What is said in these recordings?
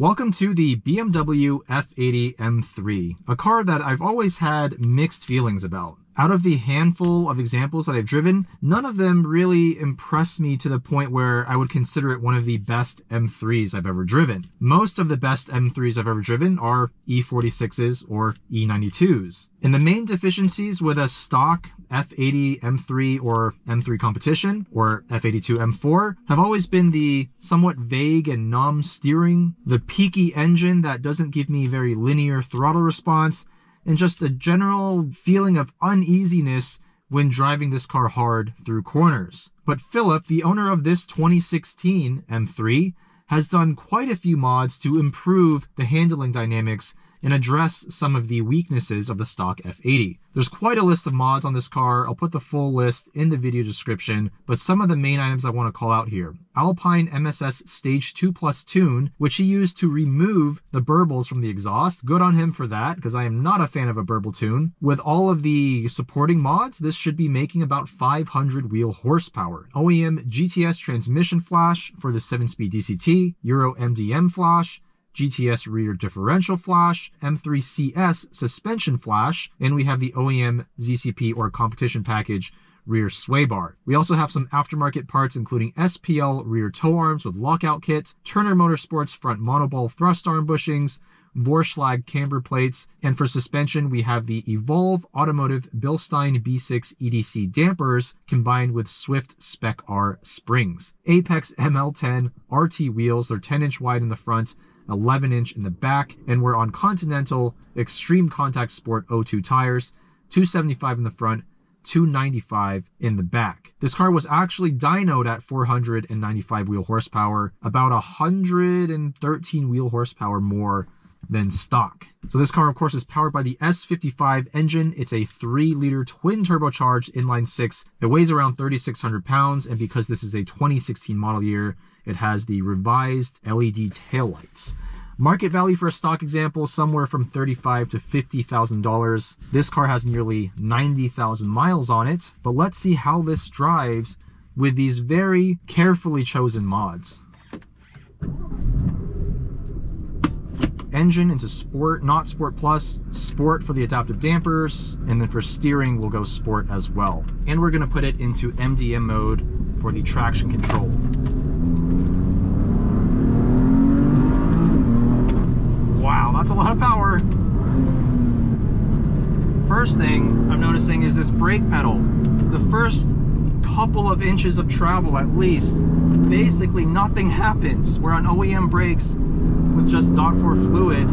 Welcome to the BMW F80 M3, a car that I've always had mixed feelings about. Out of the handful of examples that I've driven, none of them really impressed me to the point where I would consider it one of the best M3s I've ever driven. Most of the best M3s I've ever driven are E46s or E92s. And the main deficiencies with a stock F80 M3 or M3 competition, or F82 M4, have always been the somewhat vague and numb steering, the peaky engine that doesn't give me very linear throttle response, and just a general feeling of uneasiness when driving this car hard through corners. But Philip, the owner of this 2016 M3, has done quite a few mods to improve the handling dynamics and address some of the weaknesses of the stock F80. There's quite a list of mods on this car. I'll put the full list in the video description, but some of the main items I want to call out here. Alpine MSS Stage 2+ tune, which he used to remove the burbles from the exhaust. Good on him for that, because I am not a fan of a burble tune. With all of the supporting mods, this should be making about 500 wheel horsepower. OEM GTS Transmission Flash for the 7-speed DCT, Euro MDM Flash, GTS Rear Differential Flash, M3 CS Suspension Flash, and we have the OEM ZCP or Competition Package rear sway bar. We also have some aftermarket parts including SPL Rear Toe Arms with Lockout Kit, Turner Motorsports front Monoball thrust arm bushings, Vorschlag camber plates, and for suspension we have the Evolve Automotive Bilstein B6 EDC dampers combined with Swift Spec R springs. Apex ML10 RT wheels, they're 10-inch wide in the front, 11-inch in the back, and we're on Continental Extreme Contact Sport 02 tires, 275 in the front, 295 in the back. This car was actually dynoed at 495 wheel horsepower, about 113 wheel horsepower more than stock. So this car, of course, is powered by the S55 engine. It's a 3-liter twin turbocharged inline 6. It weighs around 3,600 pounds, and because this is a 2016 model year, it has the revised LED taillights. Market value for a stock example, somewhere from $35,000 to $50,000. This car has nearly 90,000 miles on it, but let's see how this drives with these very carefully chosen mods. Engine into Sport, not Sport Plus, Sport for the adaptive dampers, and then for steering we'll go Sport as well. And we're gonna put it into MDM mode for the traction control. Wow, that's a lot of power. First thing I'm noticing is this brake pedal. The first couple of inches of travel at least, basically nothing happens. We're on OEM brakes with just .4 fluid.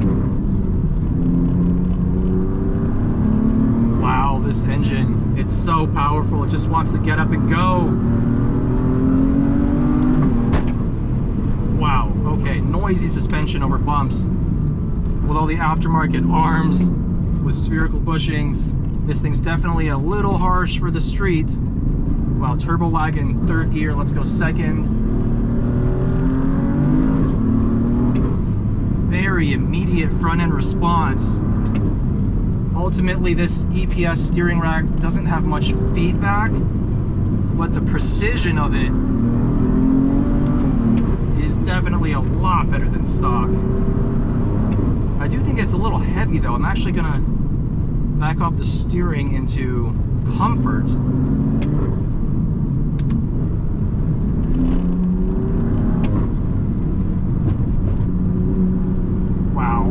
Wow, this engine, it's so powerful. It just wants to get up and go. Wow, okay, noisy suspension over bumps. With all the aftermarket arms, with spherical bushings, this thing's definitely a little harsh for the street. Wow, turbo lag in third gear, let's go second. Very immediate front end response. Ultimately, this EPS steering rack doesn't have much feedback, but the precision of it is definitely a lot better than stock. I do think it's a little heavy though. I'm actually gonna back off the steering into comfort. Wow,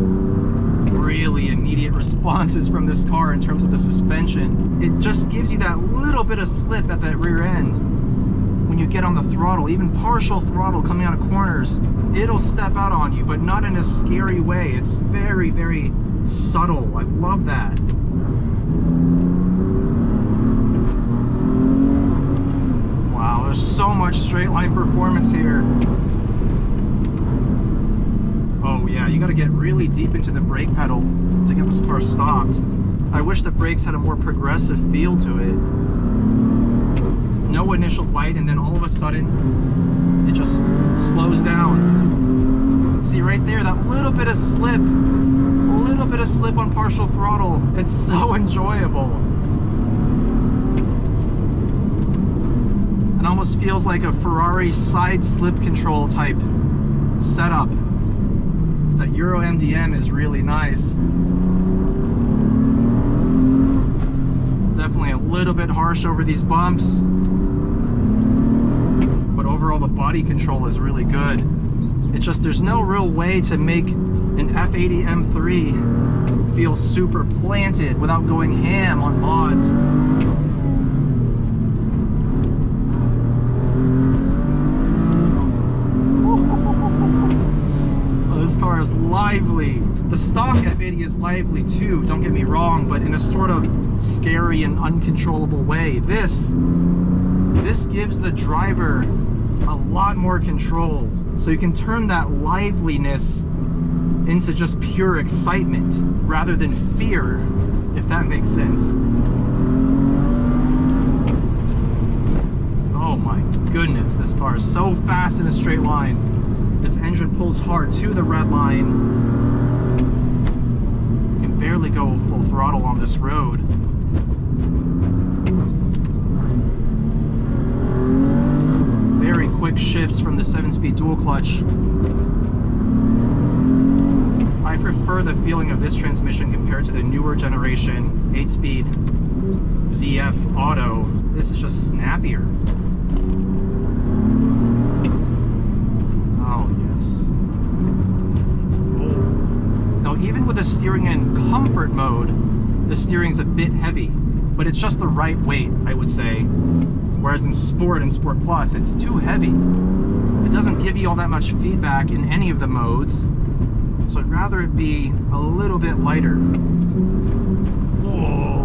really immediate responses from this car in terms of the suspension. It just gives you that little bit of slip at that rear end. When you get on the throttle, even partial throttle coming out of corners, it'll step out on you, but not in a scary way. It's very, very subtle. I love that. Wow, there's so much straight line performance here. Oh yeah, you gotta get really deep into the brake pedal to get this car stopped. I wish the brakes had a more progressive feel to it. No initial bite, and then all of a sudden it just slows down. See right there, that little bit of slip on partial throttle. It's so enjoyable. It almost feels like a Ferrari side slip control type setup. Euro MDM is really nice. Definitely a little bit harsh over these bumps, but overall the body control is really good. It's just there's no real way to make an F80 M3 feel super planted without going ham on mods. Oh, this car is lively. The stock F80 is lively too, don't get me wrong, but in a sort of scary and uncontrollable way. This gives the driver a lot more control, so you can turn that liveliness into just pure excitement rather than fear, if that makes sense. Oh my goodness, this car is so fast in a straight line. This engine pulls hard to the red line. You can barely go full throttle on this road. Very quick shifts from the 7-speed dual clutch. I prefer the feeling of this transmission compared to the newer generation 8-speed ZF Auto. This is just snappier. Oh yes. Oh. Now even with the steering in comfort mode, the steering's a bit heavy, but it's just the right weight, I would say. Whereas in Sport and Sport Plus, it's too heavy. It doesn't give you all that much feedback in any of the modes. So I'd rather it be a little bit lighter. Whoa.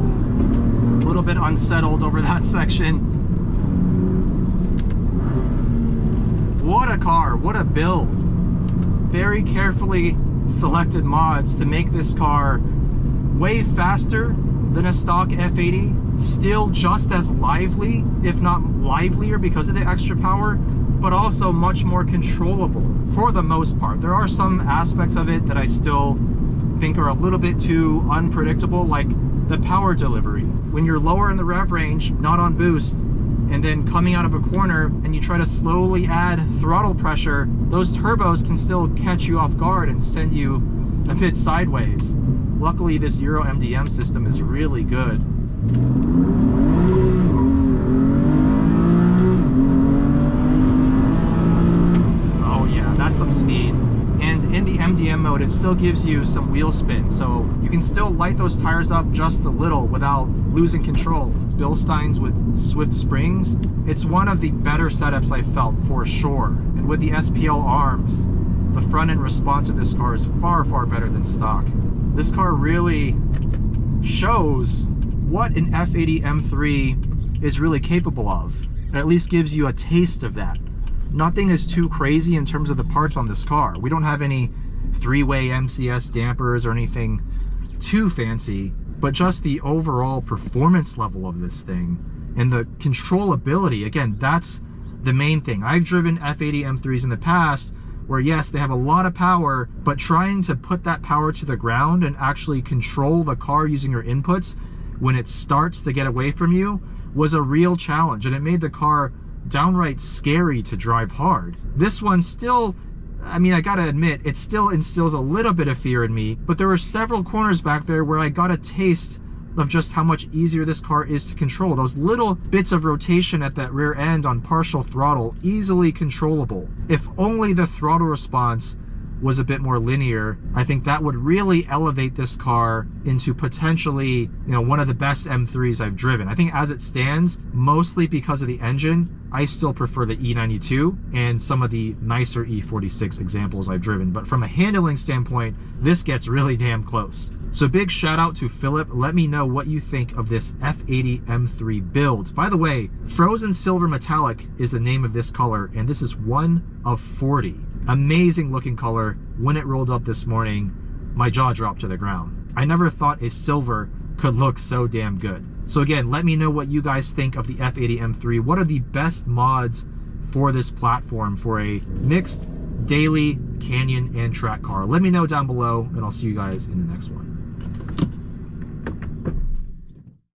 A little bit unsettled over that section. What a car, what a build. Very carefully selected mods to make this car way faster than a stock F80, still just as lively, if not livelier because of the extra power, but also much more controllable for the most part. There are some aspects of it that I still think are a little bit too unpredictable, like the power delivery. When you're lower in the rev range, not on boost, and then coming out of a corner and you try to slowly add throttle pressure, those turbos can still catch you off guard and send you a bit sideways. Luckily, this Euro MDM system is really good. Oh yeah, that's some speed. And in the MDM mode, it still gives you some wheel spin, so you can still light those tires up just a little without losing control. Bilsteins with Swift springs, it's one of the better setups I felt for sure. And with the SPL arms, the front end response of this car is far, far better than stock. This car really shows what an F80 M3 is really capable of. It at least gives you a taste of that. Nothing is too crazy in terms of the parts on this car. We don't have any three-way MCS dampers or anything too fancy, but just the overall performance level of this thing and the controllability. Again, that's the main thing. I've driven F80 M3s in the past where yes, they have a lot of power, but trying to put that power to the ground and actually control the car using your inputs when it starts to get away from you was a real challenge, and it made the car downright scary to drive hard. This one still, I mean, I gotta admit, it still instills a little bit of fear in me, but there were several corners back there where I got a taste of just how much easier this car is to control. Those little bits of rotation at that rear end on partial throttle, easily controllable. If only the throttle response was a bit more linear, I think that would really elevate this car into potentially, one of the best M3s I've driven. I think as it stands, mostly because of the engine, I still prefer the E92 and some of the nicer E46 examples I've driven. But from a handling standpoint, this gets really damn close. So big shout out to Philip. Let me know what you think of this F80 M3 build. By the way, Frozen Silver Metallic is the name of this color, and this is one of 40. Amazing looking color. When it rolled up this morning, my jaw dropped to the ground. I never thought a silver could look so damn good. So again, let me know what you guys think of the F80 M3. What are the best mods for this platform for a mixed daily canyon and track car? Let me know down below, and I'll see you guys in the next one.